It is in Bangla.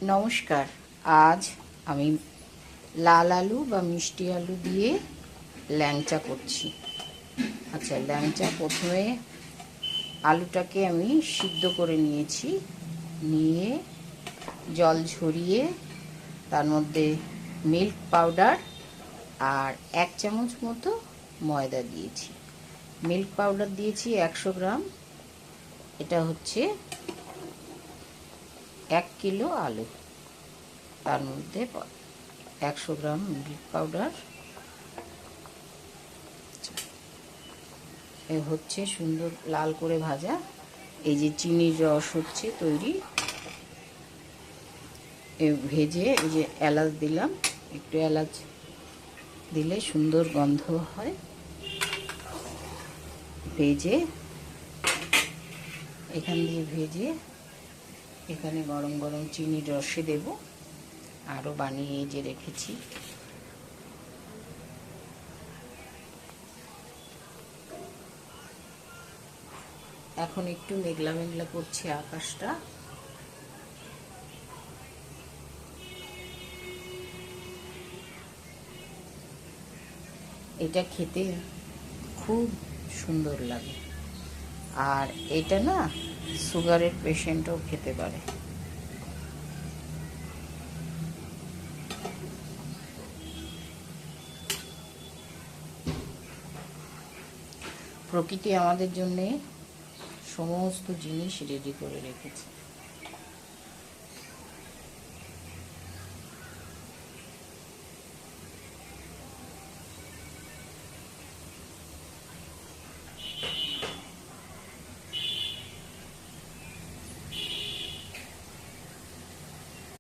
নমস্কার। আজ আমি লাল আলু বা মিষ্টি আলু দিয়ে ল্যাংচা করছি। আচ্ছা, ল্যাংচা প্রথমে আলুটাকে আমি সিদ্ধ করে নিয়েছি, নিয়ে জল ঝরিয়ে তার মধ্যে মিল্ক পাউডার আর 1 চামচ মতো ময়দা দিয়েছি। মিল্ক পাউডার দিয়েছি 100 গ্রাম। এটা হচ্ছে 1 কিলো আলু, তার মধ্যে 100 গ্রাম মিল্ক পাউডার। এ হচ্ছে সুন্দর লাল করে ভাজা। এই যে চিনির রস হচ্ছে তৈরি, ভেজে এই যে এলাচ দিলাম, একটু এলাচ দিলে সুন্দর গন্ধ হয়। ভেজে এখান দিয়ে ভেজে এখানে গরম গরম চিনির রসে দেব, আরও বানিয়ে যে রেখেছি। এখন একটু মেঘলা মেঘলা করছে আকাশটা। এটা খেতে খুব সুন্দর লাগে, আর এটা না সুগারের পেশেন্টও খেতে পারে। প্রকৃতি আমাদের জন্যে সমস্ত জিনিস রেডি করে রেখেছে।